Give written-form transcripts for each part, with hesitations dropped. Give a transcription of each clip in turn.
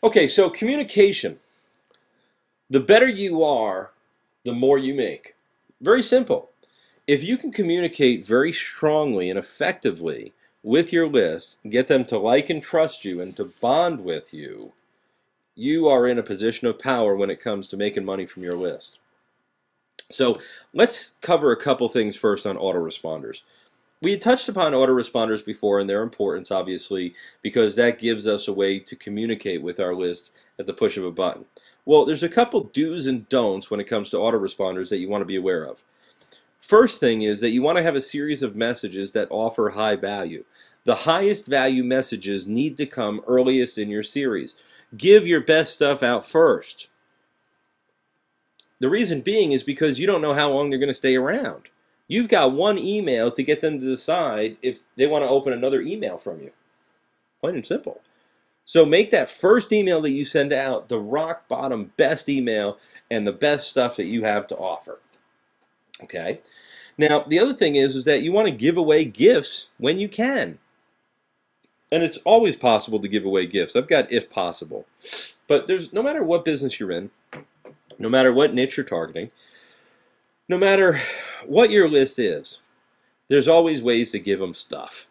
Okay, so communication. The better you are, the more you make. Very simple. If you can communicate very strongly and effectively with your list, get them to like and trust you and to bond with you, you are in a position of power when it comes to making money from your list. So let's cover a couple things first on autoresponders. We had touched upon autoresponders before and their importance, obviously, because that gives us a way to communicate with our list at the push of a button. Well, there's a couple do's and don'ts when it comes to autoresponders that you want to be aware of. First thing is that you want to have a series of messages that offer high value. The highest value messages need to come earliest in your series. Give your best stuff out first. The reason being is because you don't know how long they're going to stay around. You've got one email to get them to decide if they want to open another email from you. Plain and simple. So make that first email that you send out the rock bottom best email and the best stuff that you have to offer. Okay? Now, the other thing is that you want to give away gifts when you can. And it's always possible to give away gifts. I've got if possible. But there's no matter what business you're in, no matter what niche you're targeting, no matter what your list is, there's always ways to give them stuff.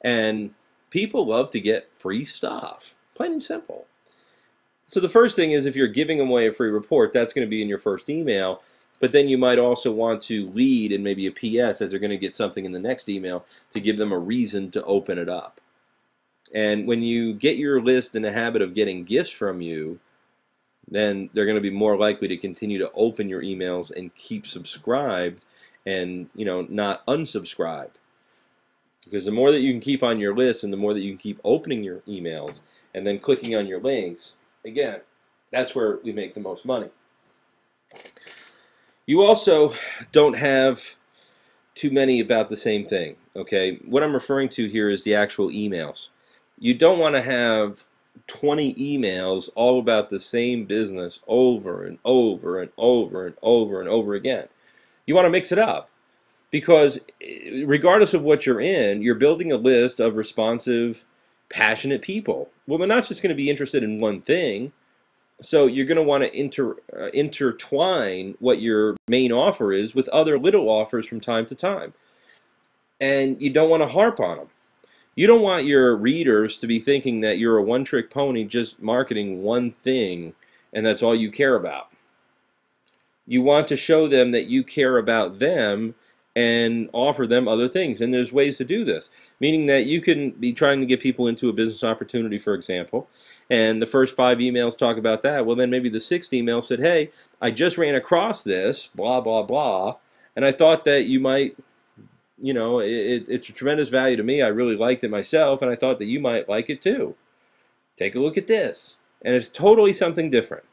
And people love to get free stuff, plain and simple. So the first thing is if you're giving away a free report, that's going to be in your first email. But then you might also want to lead in maybe a PS that they're going to get something in the next email to give them a reason to open it up. And when you get your list in the habit of getting gifts from you, then they're going to be more likely to continue to open your emails and keep subscribed and, not unsubscribed. Because the more that you can keep on your list and the more that you can keep opening your emails and then clicking on your links, again, that's where we make the most money. You also don't have too many about the same thing, okay? What I'm referring to here is the actual emails. You don't want to have 20 emails all about the same business over and over and over and over and over again. You want to mix it up because regardless of what you're in, you're building a list of responsive, passionate people. Well, they're not just going to be interested in one thing. So you're going to want to intertwine what your main offer is with other little offers from time to time. And you don't want to harp on them. You don't want your readers to be thinking that you're a one-trick pony just marketing one thing and that's all you care about. You want to show them that you care about them and offer them other things. And there's ways to do this, meaning that you can be trying to get people into a business opportunity, for example, and the first 5 emails talk about that. Well, then maybe the 6th email said, hey, I just ran across this, blah, blah, blah, and I thought that you might, it's a tremendous value to me. I really liked it myself, and I thought that you might like it too. Take a look at this. And it's totally something different.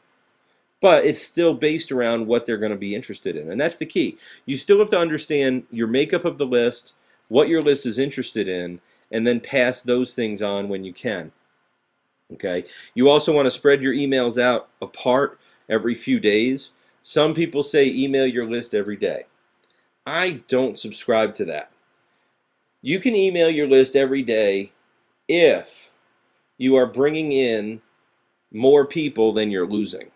But it's still based around what they're going to be interested in. And that's the key. You still have to understand your makeup of the list, what your list is interested in, and then pass those things on when you can. Okay? You also want to spread your emails out apart every few days. Some people say email your list every day. I don't subscribe to that. You can email your list every day if you are bringing in more people than you're losing.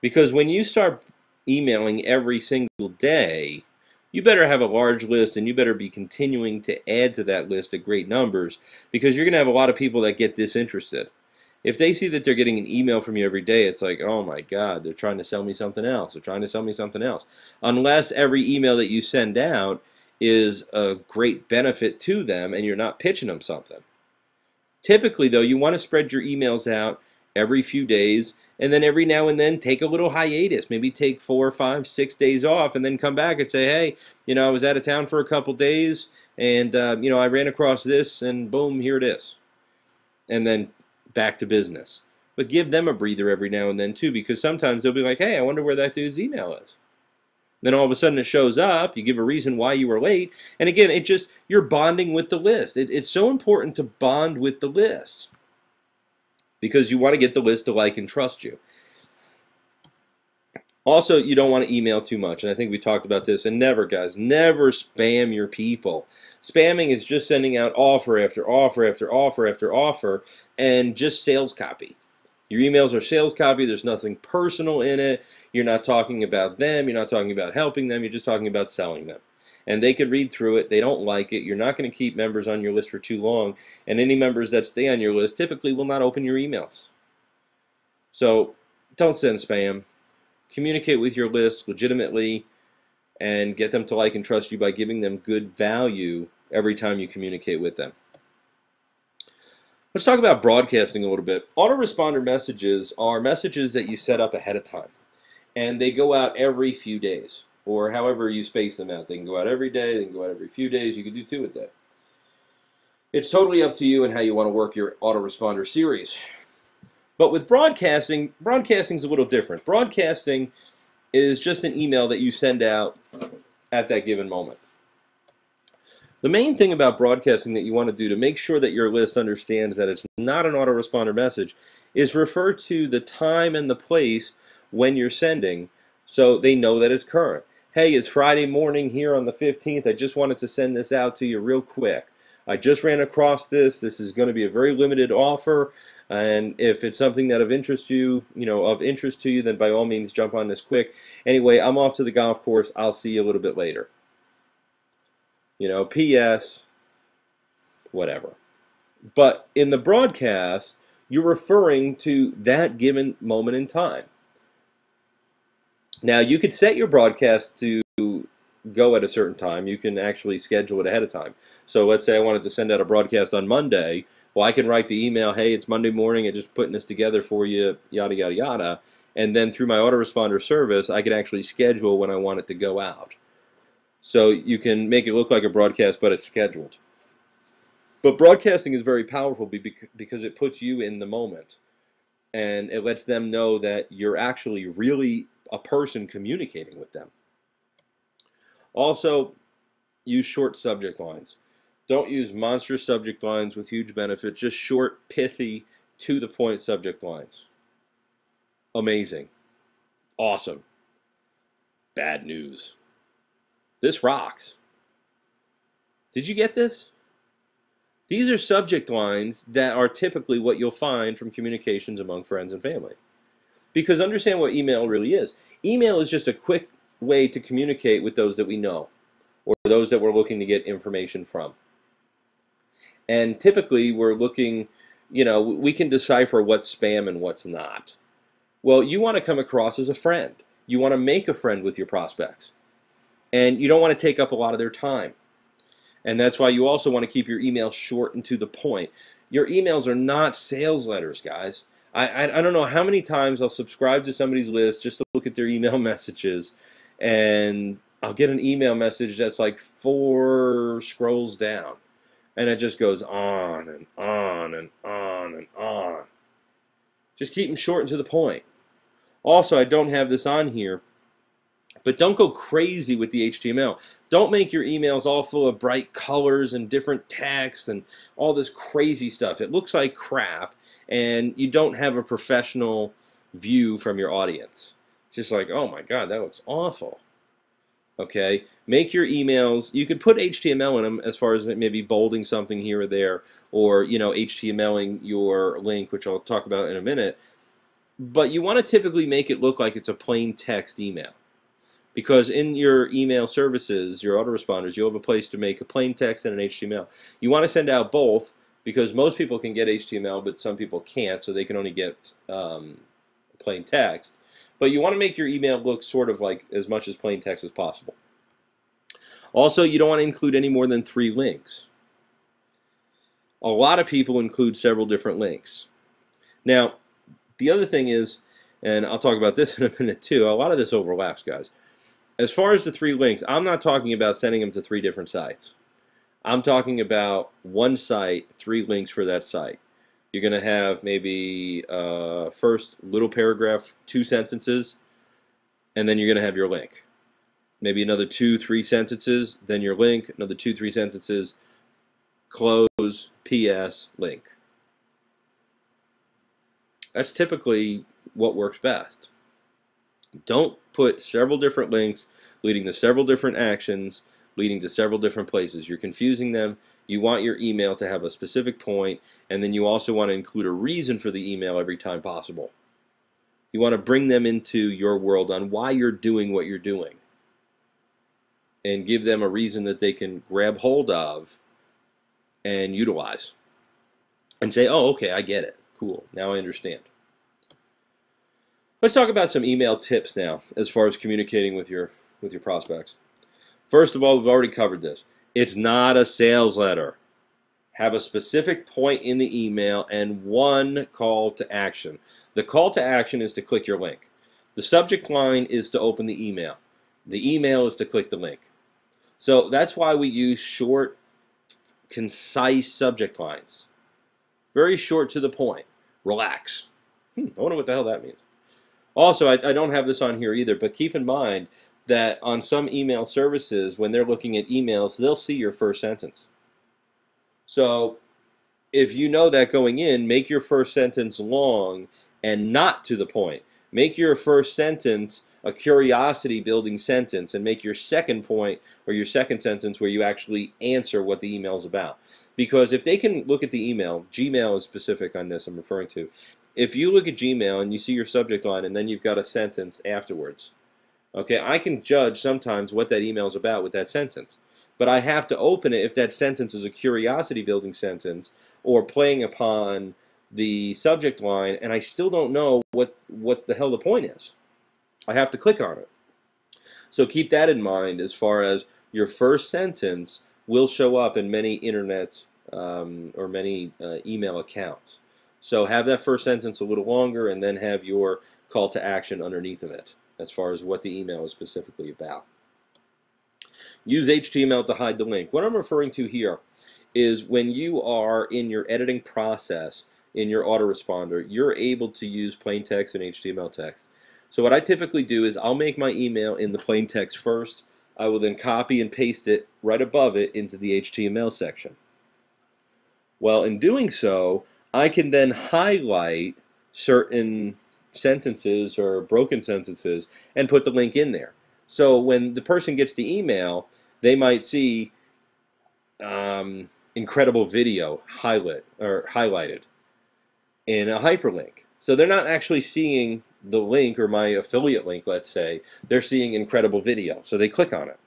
Because when you start emailing every single day, you better have a large list and you better be continuing to add to that list at great numbers because you're going to have a lot of people that get disinterested. If they see that they're getting an email from you every day, it's like, oh my God, they're trying to sell me something else. They're trying to sell me something else. Unless every email that you send out is a great benefit to them and you're not pitching them something. Typically, though, you want to spread your emails out every few days and then every now and then take a little hiatus. Maybe take 4, 5, 6 days off and then come back and say, hey, I was out of town for a couple days and, I ran across this and boom, here it is. And then back to business. But give them a breather every now and then too, because sometimes they'll be like, hey, I wonder where that dude's email is. Then all of a sudden it shows up, you give a reason why you were late, and again, you're bonding with the list. It's so important to bond with the list because you want to get the list to like and trust you. Also, you don't want to email too much, and I think we talked about this, and never, guys, never spam your people. Spamming is just sending out offer after offer after offer after offer and just sales copy. Your emails are sales copy. There's nothing personal in it. You're not talking about them. You're not talking about helping them. You're just talking about selling them. And they could read through it. They don't like it. You're not going to keep members on your list for too long. And any members that stay on your list typically will not open your emails. So don't send spam. Communicate with your list legitimately and get them to like and trust you by giving them good value every time you communicate with them. Let's talk about broadcasting a little bit. Autoresponder messages are messages that you set up ahead of time, and they go out every few days, or however you space them out. They can go out every day, they can go out every few days, you can do 2 a day. It's totally up to you and how you want to work your autoresponder series. But with broadcasting is a little different. Broadcasting is just an email that you send out at that given moment. The main thing about broadcasting that you want to do to make sure that your list understands that it's not an autoresponder message is refer to the time and the place when you're sending so they know that it's current. Hey, it's Friday morning here on the 15th. I just wanted to send this out to you real quick. I just ran across this. This is going to be a very limited offer, and if it's something that of interest to you, then by all means jump on this quick. Anyway, I'm off to the golf course. I'll see you a little bit later. P.S. whatever. But in the broadcast, you're referring to that given moment in time. Now, you could set your broadcast to go at a certain time. You can actually schedule it ahead of time. So let's say I wanted to send out a broadcast on Monday. Well, I can write the email, hey, it's Monday morning, I'm just putting this together for you, yada, yada, yada. And then through my autoresponder service, I can actually schedule when I want it to go out. So you can make it look like a broadcast, but it's scheduled. But broadcasting is very powerful because it puts you in the moment. And it lets them know that you're actually really a person communicating with them. Also, use short subject lines. Don't use monstrous subject lines with huge benefit. Just short, pithy, to-the-point subject lines. Amazing. Awesome. Bad news. This rocks. Did you get this? These are subject lines that are typically what you'll find from communications among friends and family. Because understand what email really is. Email is just a quick way to communicate with those that we know or those that we're looking to get information from. And typically we're looking, we can decipher what's spam and what's not. Well, you want to come across as a friend. You want to make a friend with your prospects. And you don't want to take up a lot of their time. And that's why you also want to keep your email short and to the point. Your emails are not sales letters, guys. I don't know how many times I'll subscribe to somebody's list just to look at their email messages, and I'll get an email message that's like 4 scrolls down. And it just goes on and on and on and on. Just keep them short and to the point. Also, I don't have this on here, but don't go crazy with the HTML. Don't make your emails all full of bright colors and different text and all this crazy stuff. It looks like crap, and you don't have a professional view from your audience. It's just like, oh my God, that looks awful. Okay, make your emails, you could put HTML in them as far as maybe bolding something here or there, or HTMLing your link, which I'll talk about in a minute. But you want to typically make it look like it's a plain text email. Because in your email services, your autoresponders, you'll have a place to make a plain text and an HTML. You want to send out both because most people can get HTML, but some people can't, so they can only get plain text. But you want to make your email look sort of like as much as plain text as possible. Also, you don't want to include any more than 3 links. A lot of people include several different links. Now, the other thing is, and I'll talk about this in a minute too, a lot of this overlaps, guys. As far as the 3 links, I'm not talking about sending them to 3 different sites. I'm talking about one site, 3 links for that site. You're going to have maybe first little paragraph, 2 sentences, and then you're going to have your link. Maybe another 2, 3 sentences, then your link, another 2, 3 sentences, close, PS, link. That's typically what works best. Don't put several different links leading to several different actions, leading to several different places. You're confusing them. You want your email to have a specific point, and then you also want to include a reason for the email every time possible. You want to bring them into your world on why you're doing what you're doing, and give them a reason that they can grab hold of and utilize and say, oh, okay, I get it. Cool. Now I understand. Let's talk about some email tips now as far as communicating with your prospects. First of all, we've already covered this. It's not a sales letter. Have a specific point in the email and one call to action. The call to action is to click your link. The subject line is to open the email. The email is to click the link. So that's why we use short, concise subject lines. Very short to the point. Relax. I wonder what the hell that means. Also, I don't have this on here either, but keep in mind that on some email services, when they're looking at emails, they'll see your first sentence. So if you know that going in, make your first sentence long and not to the point. Make your first sentence a curiosity-building sentence, and make your second point or your second sentence where you actually answer what the email is about. Because if they can look at the email, Gmail is specific on this I'm referring to. If you look at Gmail and you see your subject line and then you've got a sentence afterwards, okay, I can judge sometimes what that email is about with that sentence. But I have to open it if that sentence is a curiosity-building sentence or playing upon the subject line, and I still don't know what the hell the point is. I have to click on it. So keep that in mind as far as your first sentence will show up in many internet or many email accounts. So have that first sentence a little longer and then have your call to action underneath of it as far as what the email is specifically about. Use HTML to hide the link. What I'm referring to here is when you are in your editing process in your autoresponder, you're able to use plain text and HTML text. So what I typically do is I'll make my email in the plain text first. I will then copy and paste it right above it into the HTML section. Well, in doing so, I can then highlight certain sentences or broken sentences and put the link in there. So when the person gets the email, they might see incredible video highlighted in a hyperlink. So they're not actually seeing the link or my affiliate link, let's say. They're seeing incredible video. So they click on it.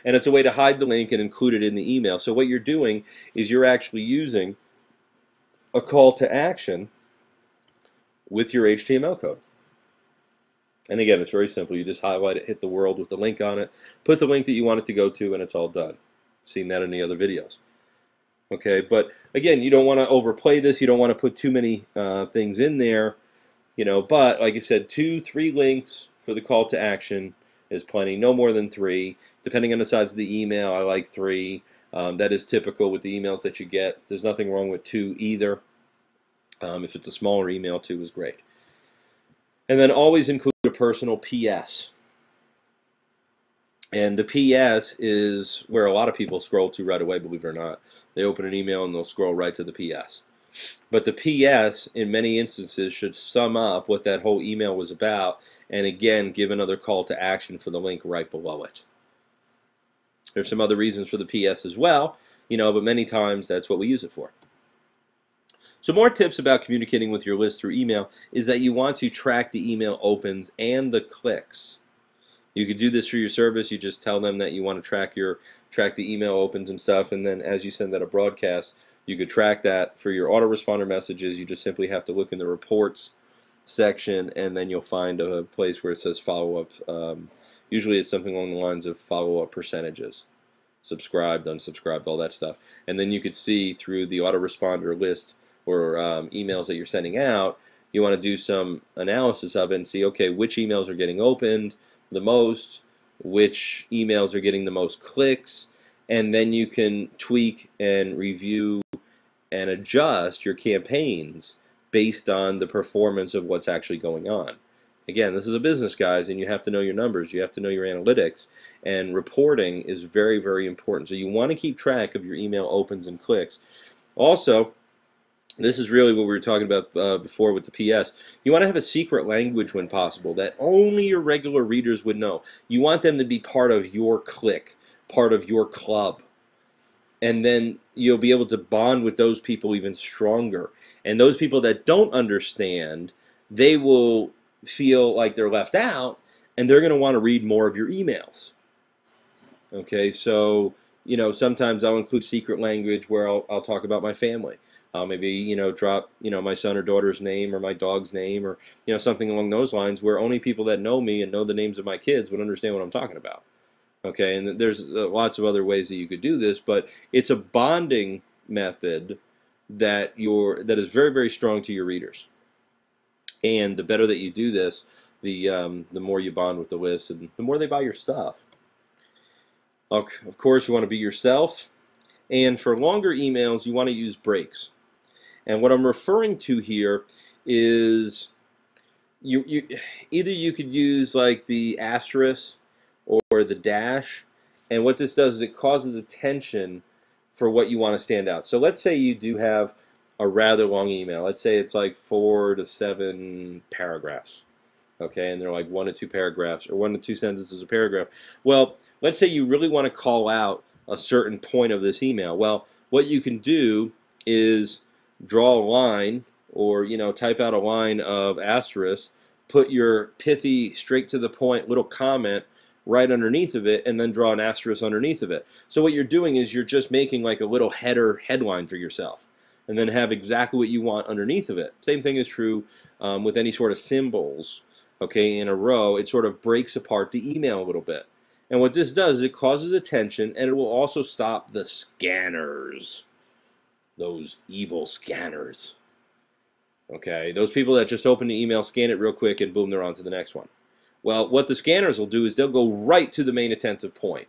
And it's a way to hide the link and include it in the email. So what you're doing is you're actually using a call to action with your HTML code. And again, it's very simple. You just highlight it, hit the world with the link on it, put the link that you want it to go to, and it's all done. Seen that in the other videos. Okay, but again, you don't want to overplay this. You don't want to put too many things in there, you know. But like I said, 2-3 links for the call to action is plenty. No more than 3. Depending on the size of the email, I like 3. That is typical with the emails that you get. There's nothing wrong with 2 either. If it's a smaller email, 2 is great. And then always include a personal PS. And the PS is where a lot of people scroll to right away, believe it or not. They open an email and they'll scroll right to the PS. But the PS, in many instances, should sum up what that whole email was about, and again, give another call to action for the link right below it. There's some other reasons for the PS as well, you know, but many times that's what we use it for. So more tips about communicating with your list through email is that you want to track the email opens and the clicks. You could do this through your service. You just tell them that you want to track the email opens and stuff, and then as you send out a broadcast, you could track that for your autoresponder messages. You just simply have to look in the reports section, and then you'll find a place where it says follow-up. Usually it's something along the lines of follow-up percentages. Subscribed, unsubscribed, all that stuff. And then you could see through the autoresponder list or emails that you're sending out, you want to do some analysis of it and see, okay, which emails are getting opened the most, which emails are getting the most clicks, and then you can tweak and review and adjust your campaigns based on the performance of what's actually going on. Again, this is a business, guys, and you have to know your numbers. You have to know your analytics, and reporting is very, very important. So you want to keep track of your email opens and clicks. Also, this is really what we were talking about before with the PS. You want to have a secret language when possible that only your regular readers would know. You want them to be part of your clique part of your club. And then you'll be able to bond with those people even stronger. And those people that don't understand, they will feel like they're left out, and they're going to want to read more of your emails. Okay, so sometimes I'll include secret language where I'll talk about my family. I'll maybe drop my son or daughter's name or my dog's name or something along those lines, where only people that know me and know the names of my kids would understand what I'm talking about. Okay, and there's lots of other ways that you could do this, but it's a bonding method that is very, very strong to your readers. And the better that you do this, the more you bond with the list, and the more they buy your stuff. Of course, you want to be yourself, and for longer emails, you want to use breaks. And what I'm referring to here is either you could use like the asterisk or the dash, and what this does is it causes attention for what you want to stand out. So let's say you do have a rather long email. Let's say it's like 4 to 7 paragraphs. Okay, and they're like 1 to 2 paragraphs, or 1 to 2 sentences a paragraph. Well, let's say you really want to call out a certain point of this email. Well, what you can do is draw a line, or type out a line of asterisk, put your pithy, straight to the point little comment right underneath of it, and then draw an asterisk underneath of it. So what you're doing is you're just making like a little headline for yourself, and then have exactly what you want underneath of it. Same thing is true with any sort of symbols. Okay, in a row, it sort of breaks apart the email a little bit. And what this does is it causes attention, and it will also stop the scanners, those evil scanners. Okay, those people that just open the email, scan it real quick, and boom, they're on to the next one. Well, what the scanners will do is they'll go right to the main attentive point.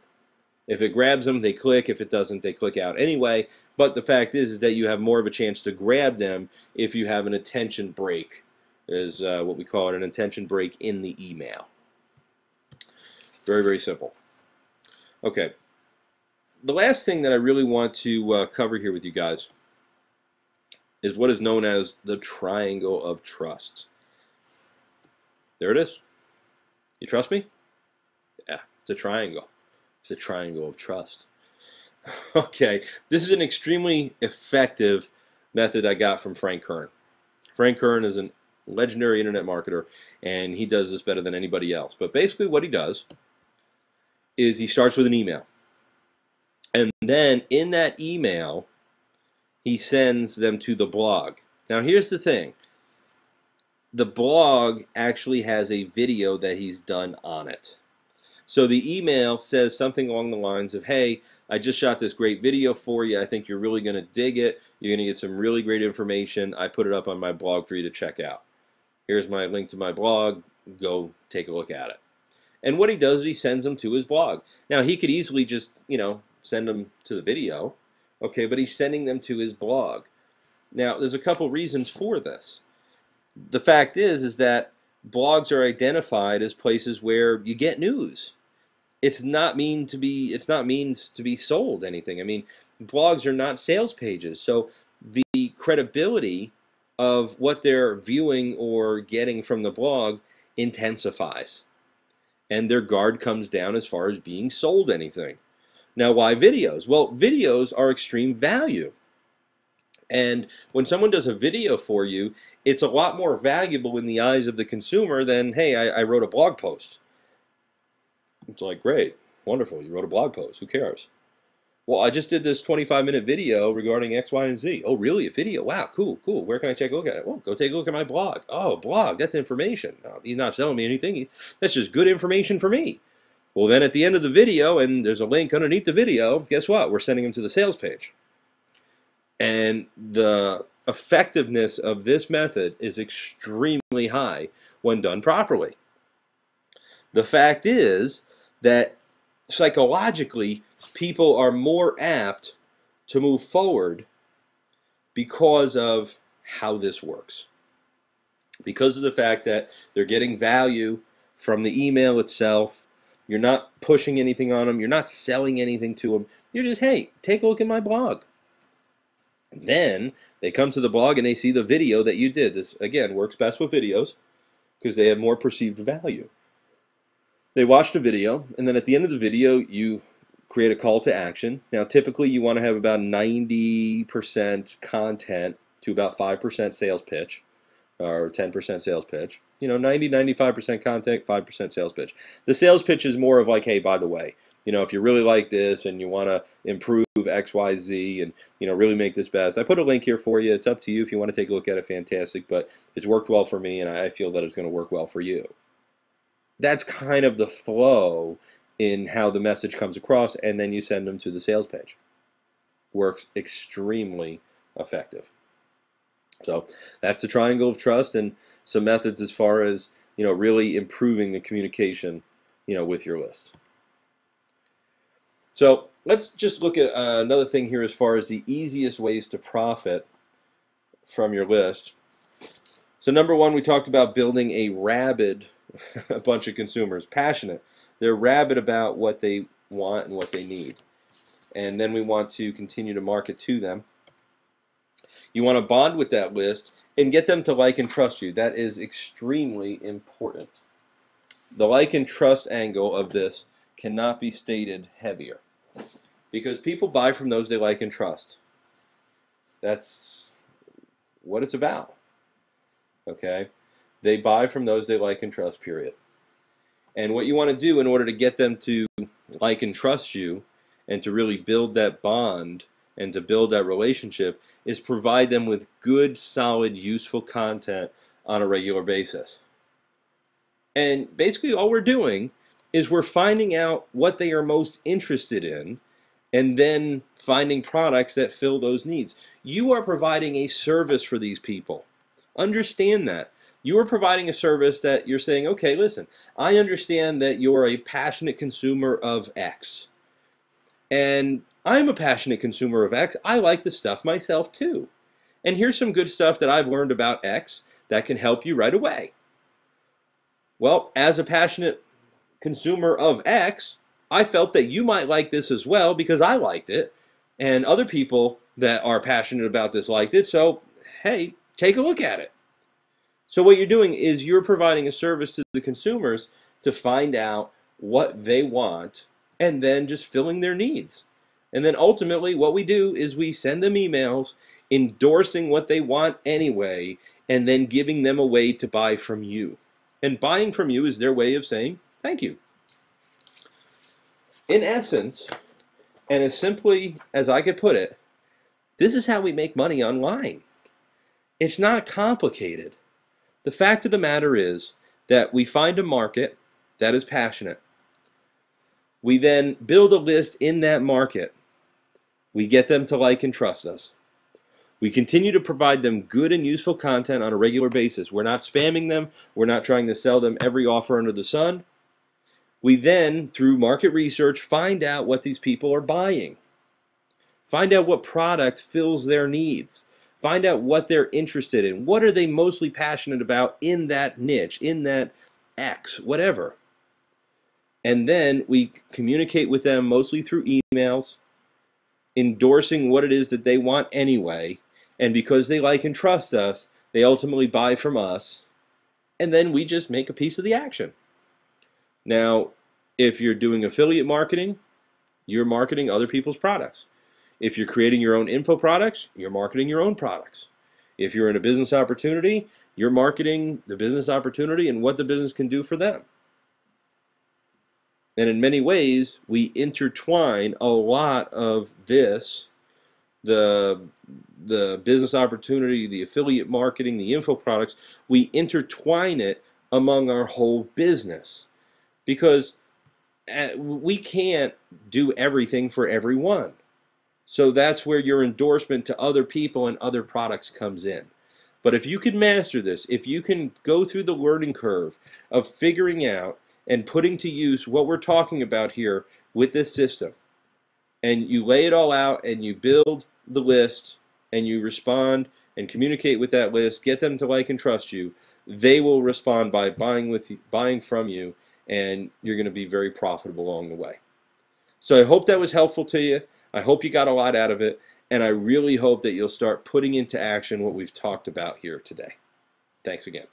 If it grabs them, they click. If it doesn't, they click out anyway. But the fact is that you have more of a chance to grab them if you have an attention break, is what we call it, an attention break in the email. Very, very simple. Okay. The last thing that I really want to cover here with you guys is what is known as the triangle of trust. There it is. You trust me? Yeah, it's a triangle. It's a triangle of trust. Okay, this is an extremely effective method I got from Frank Kern. Frank Kern is an legendary internet marketer, and he does this better than anybody else. But basically what he does is he starts with an email. And then in that email, he sends them to the blog. Now here's the thing. The blog actually has a video that he's done on it. So the email says something along the lines of, hey, I just shot this great video for you. I think you're really going to dig it. You're going to get some really great information. I put it up on my blog for you to check out. Here's my link to my blog. Go take a look at it. And what he does is he sends them to his blog. Now, he could easily just, send them to the video, okay, but he's sending them to his blog. Now, there's a couple reasons for this. The fact is that blogs are identified as places where you get news. It's not mean to be sold anything. I mean, blogs are not sales pages, so the credibility of what they're viewing or getting from the blog intensifies, and their guard comes down as far as being sold anything. Now, why videos? Well, videos are extreme value. And when someone does a video for you, it's a lot more valuable in the eyes of the consumer than, hey, I wrote a blog post. It's like, great, wonderful, you wrote a blog post, who cares? Well, I just did this 25-minute video regarding X, Y, and Z. Oh, really, a video? Wow, cool, cool. Where can I take a look at it? Well, go take a look at my blog. Oh, blog, that's information. No, he's not selling me anything. That's just good information for me. Well, then at the end of the video, and there's a link underneath the video, guess what? We're sending them to the sales page. And the effectiveness of this method is extremely high when done properly. The fact is that psychologically, people are more apt to move forward because of how this works. Because of the fact that they're getting value from the email itself. You're not pushing anything on them. You're not selling anything to them. You're just, hey, take a look at my blog. Then they come to the blog and they see the video that you did. This, again, works best with videos because they have more perceived value. They watch the video, and then at the end of the video, you create a call to action. Now, typically you want to have about 90% content to about 5% sales pitch or 10% sales pitch. 95% content, 5% sales pitch. The sales pitch is more of like, hey, by the way, if you really like this and you want to improve X, Y, Z and, really make this best, I put a link here for you. It's up to you. If you want to take a look at it, fantastic. But it's worked well for me, and I feel that it's going to work well for you. That's kind of the flow in how the message comes across, and then you send them to the sales page. Works extremely effective. So that's the triangle of trust and some methods as far as, really improving the communication, with your list. So let's just look at another thing here as far as the easiest ways to profit from your list. So number one, we talked about building a rabid bunch of consumers, passionate. They're rabid about what they want and what they need. And then we want to continue to market to them. You want to bond with that list and get them to like and trust you. That is extremely important. The like and trust angle of this cannot be stated heavier, because people buy from those they like and trust. That's what it's about. Okay? They buy from those they like and trust, period. And what you want to do in order to get them to like and trust you and to really build that bond and to build that relationship is provide them with good, solid, useful content on a regular basis. And basically all we're doing is we're finding out what they are most interested in and then finding products that fill those needs. You are providing a service for these people. Understand that. You are providing a service that you're saying, okay, listen, I understand that you're a passionate consumer of X. And I'm a passionate consumer of X. I like the stuff myself too. And here's some good stuff that I've learned about X that can help you right away. Well, as a passionate consumer of X, I felt that you might like this as well because I liked it. And other people that are passionate about this liked it. So, hey, take a look at it. So what you're doing is you're providing a service to the consumers to find out what they want and then just filling their needs. And then ultimately what we do is we send them emails endorsing what they want anyway and then giving them a way to buy from you. And buying from you is their way of saying thank you. In essence, and as simply as I could put it, this is how we make money online. It's not complicated. The fact of the matter is that we find a market that is passionate. We then build a list in that market. We get them to like and trust us. We continue to provide them good and useful content on a regular basis. We're not spamming them. We're not trying to sell them every offer under the sun. We then, through market research, find out what these people are buying. Find out what product fills their needs. Find out what they're interested in. What are they mostly passionate about in that niche, in that X, whatever. And then we communicate with them mostly through emails, endorsing what it is that they want anyway. And because they like and trust us, they ultimately buy from us. And then we just make a piece of the action. Now, if you're doing affiliate marketing, you're marketing other people's products. If you're creating your own info products, you're marketing your own products. If you're in a business opportunity, you're marketing the business opportunity and what the business can do for them. And in many ways, we intertwine a lot of this, the business opportunity, the affiliate marketing, the info products, we intertwine it among our whole business. Because we can't do everything for everyone. So that's where your endorsement to other people and other products comes in. But if you can master this, if you can go through the learning curve of figuring out and putting to use what we're talking about here with this system, and you lay it all out and you build the list and you respond and communicate with that list, get them to like and trust you, they will respond by buying from you, and you're going to be very profitable along the way. So I hope that was helpful to you. I hope you got a lot out of it, and I really hope that you'll start putting into action what we've talked about here today. Thanks again.